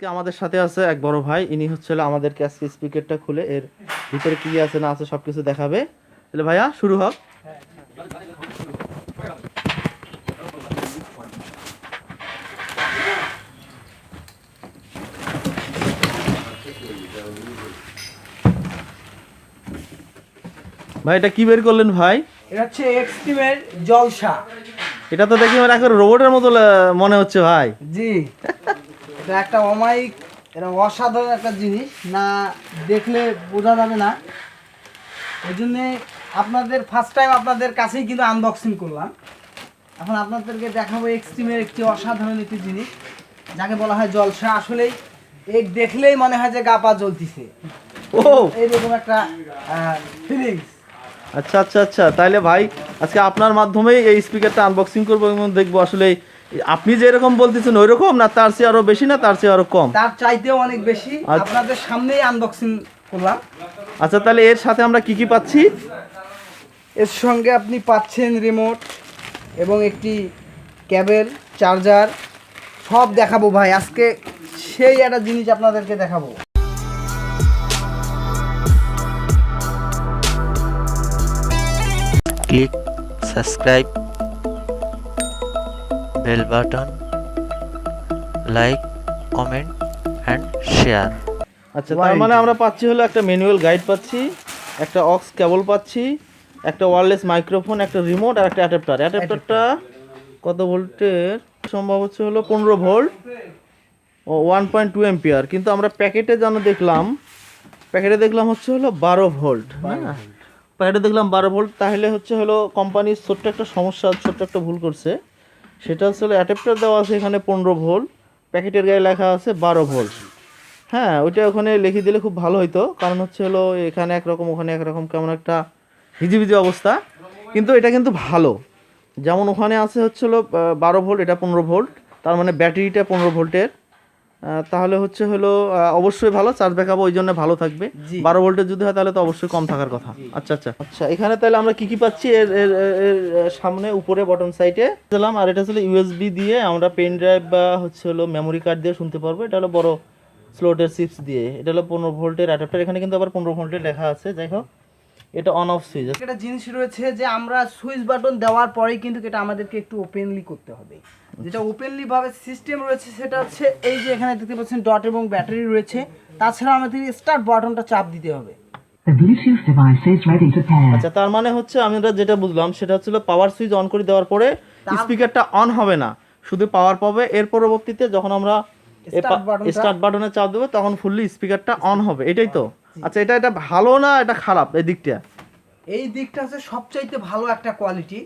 আজকে আমাদের সাথে আছে এক বড় ভাই, ইনি হচ্ছে আমাদেরকে আজকে স্পিকারটা খুলে এর ভিতরে কি আছে না আছে সবকিছু দেখাবে। তাহলে ভাইয়া শুরু হোক। ভাই এটা কি বের করলেন ভাই? এটা হচ্ছে এক্সট্রিমের জলসা। এটা তো দেখি আমার এখন রোবটের মতো মনে হচ্ছে ভাই। জি, এটা একটা অমায়িক, এটা অসাধারণ একটা জিনিস, না দেখলে বোঝা যাবে না। এই জন্যে আপনাদের ফার্স্ট টাইম আপনাদের কাছেই কিন্তু আনবক্সিং করলাম। এখন আপনাদেরকে দেখাবো এক্সট্রিমের একটি অসাধারণ একটি জিনিস, যাকে বলা হয় জলসা। আসলেই এক দেখলেই মনে হয় যে গা পা জ্বলতিছে, ও এইরকম একটা ফিলিংস। আচ্ছা আচ্ছা আচ্ছা, তাইলে ভাই আজকে আপনার মাধ্যমেই এই স্পিকারটা আনবক্সিং করবো এবং দেখবো আসলে আপনি যে এরকম বলতেছেন ওই রকম না তার চেয়ে আরো বেশি না তার চেয়ে আরো কম? তার চাইতেও অনেক বেশি। আপনাদের সামনেই আনবক্সিং করলাম। আচ্ছা, তাহলে এর সাথে আমরা কি কি পাচ্ছি? এর সঙ্গে আপনি পাচ্ছেন রিমোট এবং একটি কেবল, চার্জার, সব দেখাবো ভাই আজকে। সেই একটা জিনিস আপনাদেরকে দেখাবো। Click subscribe, bell button, like, comment and share. আচ্ছা, তার মানে আমরা পাচ্ছি হলো একটা ম্যানুয়াল গাইড পাচ্ছি, একটা অক্স কেবল পাচ্ছি, একটা ওয়্যারলেস মাইক্রোফোন, একটা রিমোট আর একটা অ্যাডাপ্টার। অ্যাডাপ্টারটা কত ভোল্টের? সম্ভব হচ্ছে হলো 15 ভোল্ট ও 1.2 এম্পিয়ার, কিন্তু আমরা প্যাকেটে দেখলাম হচ্ছে হলো 12 ভোল্ট। হ্যাঁ, প্যাকেটে দেখলাম 12 ভোল্ট। তাহলে হচ্ছে হলো কোম্পানির ছোট্ট একটা সমস্যা, ছোট্ট একটা ভুল করছে। সেটা হচ্ছে হলো অ্যাডাপ্টার দেওয়া আছে এখানে 15 ভোল্ট, প্যাকেটের গায়ে লেখা আছে 12 ভোল্ট। হ্যাঁ, ওইটা ওখানে লিখে দিলে খুব ভালো হতো, কারণ হচ্ছে হলো এখানে একরকম ওখানে একরকম কেমন একটা হিজিবিজি অবস্থা। কিন্তু এটা কিন্তু ভালো, যেমন ওখানে আছে হচ্ছে হলো 12 ভোল্ট, এটা 15 ভোল্ট, তার মানে ব্যাটারিটা 15 ভোল্টের। তাহলে হচ্ছে হলো অবশ্যই ভালো চার্জ ব্যাকআপ ওই জন্য ভালো থাকবে। 12 ভোল্টের যদি হয় তাহলে তো অবশ্যই কম থাকার কথা। আচ্ছা আচ্ছা আচ্ছা, এখানে তাহলে আমরা কি কি পাচ্ছি? এর এর এর সামনে উপরে বটম সাইডে দিলাম, আর এটা হলো ইউএসবি দিয়ে আমরা পেন ড্রাইভ বা হচ্ছে হলো মেমোরি কার্ড দিয়ে শুনতে পারবো। এটা হলো বড় স্লোটের চিপস দিয়ে। এটা হলো 15 ভোল্টের অ্যাডাপ্টার, এখানে কিন্তু আবার 15 ভোল্টের লেখা আছে। যাই হোক, এটা অন অফ সুইচ। একটা জিনিস রয়েছে যে আমরা সুইচ বাটন দেওয়ার পরেই কিন্তু এটা আমাদেরকে একটু ওপেনলি করতে হবে। যেটা ওপেনলি ভাবে সিস্টেম রয়েছে সেটা হচ্ছে এই যে এখানে দেখতে পাচ্ছেন ডট এবং ব্যাটারি রয়েছে। তাছাড়া আমাদের স্টার্ট বাটনটা চাপ দিতে হবে। The Bluetooth device is ready to pair. আচ্ছা, তার মানে হচ্ছে আমরা যেটা বুঝলাম সেটা হচ্ছে পাওয়ার সুইচ অন করে দেওয়ার পরে স্পিকারটা অন হবে না, শুধু পাওয়ার পাবে। এর পরবর্তীতে যখন আমরা স্টার্ট বাটনে চাপ দেবো তখন ফুললি স্পিকারটা অন হবে, এটাই তো? আচ্ছা, এটা ভালো না এটা খারাপ এই দিকটা? এই দিকটা হচ্ছে সবচাইতে ভালো একটা কোয়ালিটি,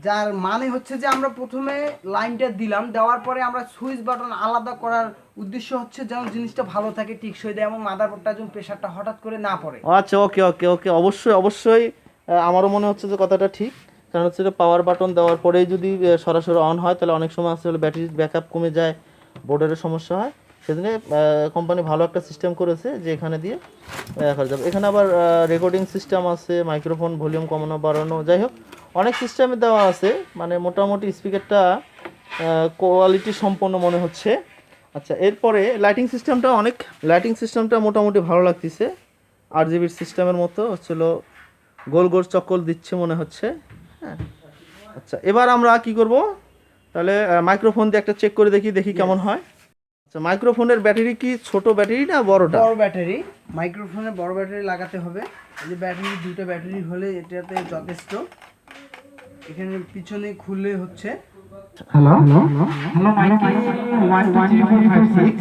যার মানে হচ্ছে যে আমরা প্রথমে লাইনটা দিলাম, দেওয়ার পরে আমরা সুইচ বাটন আলাদা করার উদ্দেশ্য হচ্ছে যেন জিনিসটা ভালো থাকে, টিকসই দেয় এবং মাদারবোর্ডটা যেন প্রেসারটা হঠাৎ করে না পড়ে। আচ্ছা, ওকে ওকে ওকে, অবশ্যই অবশ্যই। আমারও মনে হচ্ছে যে কথাটা ঠিক, কারণ হচ্ছে পাওয়ার বাটন দেওয়ার পরেই যদি সরাসরি অন হয় তাহলে অনেক সময় আসলে ব্যাটারির ব্যাকআপ কমে যায়, বোর্ডের সমস্যা হয়। সেজন্য কোম্পানি ভালো একটা সিস্টেম করেছে যে এখানে দিয়ে রাখা যাবে। এখানে আবার রেকর্ডিং সিস্টেম আছে, মাইক্রোফোন ভলিউম কমানো বাড়ানো, যাই হোক অনেক সিস্টেমে দেওয়া আছে। মানে মোটামুটি স্পিকারটা কোয়ালিটি সম্পন্ন মনে হচ্ছে। আচ্ছা, এরপরে লাইটিং সিস্টেমটা মোটামুটি ভালো লাগতেছে। RGB সিস্টেমের মতো হচ্ছিল, গোল গোল চক্কর দিচ্ছে মনে হচ্ছে। হ্যাঁ, আচ্ছা, এবার আমরা কি করব তাহলে? মাইক্রোফোন দিয়ে একটা চেক করে দেখি কেমন হয়। আচ্ছা, মাইক্রোফোনের ব্যাটারি কি ছোট ব্যাটারি না বড়টা? বড় ব্যাটারি, মাইক্রোফোনে বড় ব্যাটারি লাগাতে হবে। এই যে ব্যাটারি, দুটো ব্যাটারি হলে এটাতে যথেষ্ট। এখানে পিছনে খুললে হচ্ছে Hello? Hello, Mikey 123456.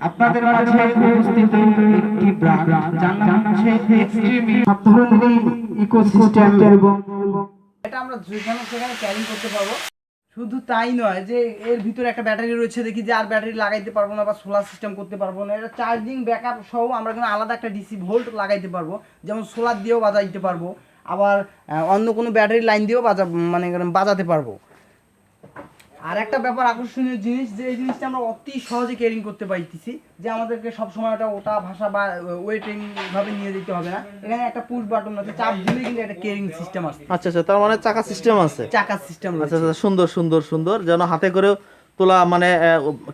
আপনাদের মাঝে উপস্থিত একটি ব্র্যান্ড যার নাম হচ্ছে এক্সট্রিমি। সব ধরনের ইকোসিস্টেম এবং এটা আমরা যেখানে সেখানে ক্যারি করতে পারবো। শুধু তাই নয় যে এর ভিতরে একটা ব্যাটারি রয়েছে, দেখি যে আর ব্যাটারি লাগাইতে পারবো না বা সোলার সিস্টেম করতে পারবো না। এটা চার্জিং ব্যাকআপ সহ আমরা কিন্তু আলাদা একটা ডিসি ভোল্ট লাগাইতে পারবো, যেমন সোলার দিয়েও বাজাইতে পারবো, আবার অন্য কোনো ব্যাটারি লাইন দিয়েও বাজাতে পারবো। আর একটা ব্যাপার আকর্ষণীয় জিনিস, যে এই জিনিসটা আমরা অতি সহজে ক্যারিং করতে পারতেছি, যে আমাদেরকে সবসময় ওটা ভাষা বা ওয়েটিং ভাবে নিয়ে যেতে হবে না। এখানে একটা পুশ বাটন আছে, চাপ দিলে কিন্তু একটা ক্যারিং সিস্টেম আছে। আচ্ছা আচ্ছা, তার মানে চাকা সিস্টেম আছে। চাকা সিস্টেম আচ্ছা আচ্ছা, সুন্দর সুন্দর সুন্দর, যেন হাতে করে তোলা মানে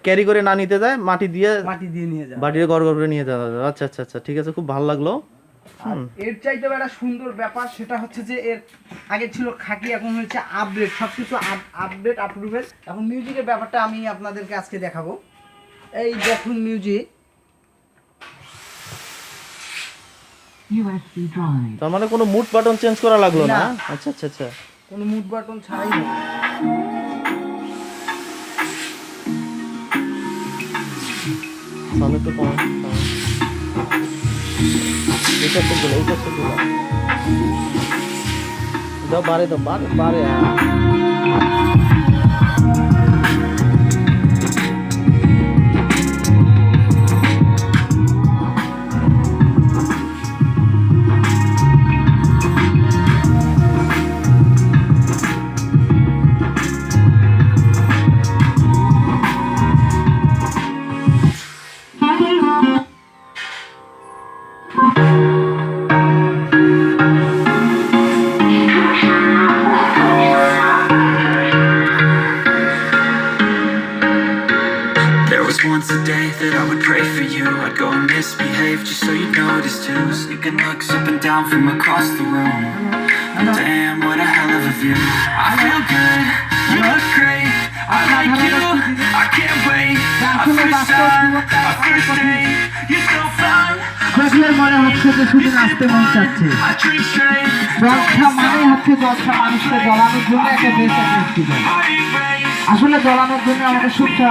ক্যারি করে না নিতে যায়, মাটি দিয়ে নিয়ে যাবে। বাটিতে গড় করে নিয়ে যাওয়া যাবে। আচ্ছা আচ্ছা আচ্ছা, ঠিক আছে, খুব ভালো লাগলো। এর চাইতে একটা সুন্দর ব্যাপার সেটা হচ্ছে যে এর আগে ছিল খাকি, এখন হচ্ছে আপডেট, সবকিছু আপডেট আপরুভেল। এখন মিউজিকের ব্যাপারটা আমি আপনাদেরকে আজকে দেখাবো। এই দেখুন মিউজিক, USB drive. তার মানে কোনো মুড বাটন চেঞ্জ করা লাগলো না? না। আচ্ছা আচ্ছা আচ্ছা, কোনো মুড বাটন ছাড়াই হবে। সাউন্ড একটু কম, এটা তো গুলো, এটা তো গুলো দাও, বারে দাও, বারে বারে There was once a day that I would pray for you. I'd go and misbehave just so you'd notice too. Sneaking looks up and down from across the room. Damn, what a hell of a view. I feel good, you look great. I like you, I can't wait. I first time, I first date. You're so fun. দেখলে মনে হচ্ছে যে শুধু নাচতে মন চাচ্ছে। I drink straight. জলসা মানে হচ্ছে জলসা মানুষকে জ্বলানোর জন্য একটা best festival. I ain't raised. আসলে জ্বলানোর জন্য আমাদের সুখটা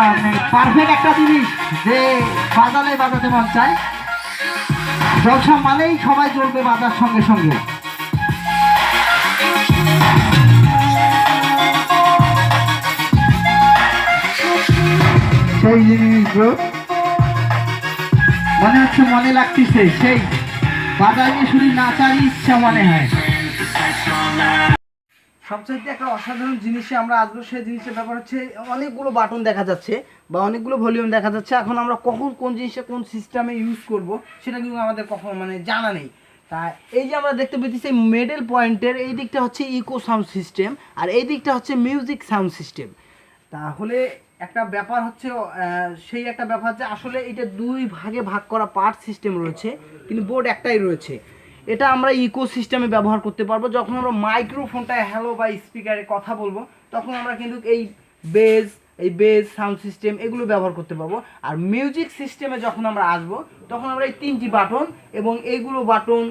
পারফেক্ট একটা জিনিস যে বাজালে বাজাতে মন চায়। জলসা মানেই সবাই জ্বলবে বাজার সঙ্গে সঙ্গে। সেই জিনিস মনে হচ্ছে, মনে লাগতেছে সেই বাজারে শুধু নাচারই ইচ্ছা মনে হয়। সবচাইতে একটা অসাধারণ জিনিসে আমরা আসবো, সেই জিনিসের ব্যাপার হচ্ছে অনেকগুলো বাটন দেখা যাচ্ছে বা অনেকগুলো ভলিউম দেখা যাচ্ছে। এখন আমরা কখন কোন জিনিসটা কোন সিস্টেমে ইউজ করব সেটা কিন্তু আমাদের কখন মানে জানা নেই। তা এই যে আমরা দেখতে পেতেছি মিডল পয়েন্টের এই দিকটা হচ্ছে ইকো সাউন্ড সিস্টেম আর এই দিকটা হচ্ছে মিউজিক সাউন্ড সিস্টেম। তাহলে একটা ব্যাপার হচ্ছে সেই একটা ব্যাপার যে আসলে এটা দুই ভাগে ভাগ করা পার্ট সিস্টেম রয়েছে, কিন্তু বোর্ড একটাই রয়েছে। এটা আমরা ইকো সিস্টেমে ব্যবহার করতে পারবো। যখন আমরা মাইক্রোফোনটায় হ্যালো বা স্পিকারে কথা বলবো তখন আমরা কিন্তু এই বেজ সাউন্ড সিস্টেম এগুলো ব্যবহার করতে পারবো। আর মিউজিক সিস্টেমে যখন আমরা আসবো তখন আমরা এই তিনটি বাটন এবং এইগুলো বাটন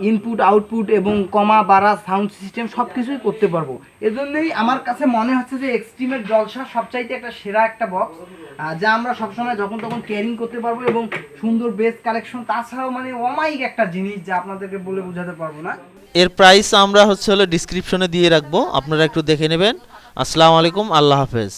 ইনপুট আউটপুট এবং কমা বাড়া সাউন্ড সিস্টেম সব কিছুই করতে পারবো। এজন্যই আমার কাছে মনে হচ্ছে যে এক্সট্রিমের জলসা সবচাইতে একটা সেরা একটা বক্স, যা আমরা সবসময় যখন তখন ক্যারিং করতে পারবো এবং সুন্দর বেস কালেকশন, তাছাড়াও মানে অমায়িক একটা জিনিস যা আপনাদেরকে বলে বোঝাতে পারবো না। এর প্রাইস আমরা হচ্ছে হলো ডিসক্রিপশনে দিয়ে রাখবো, আপনারা একটু দেখে নেবেন। আসসালামু আলাইকুম, আল্লাহ হাফেজ।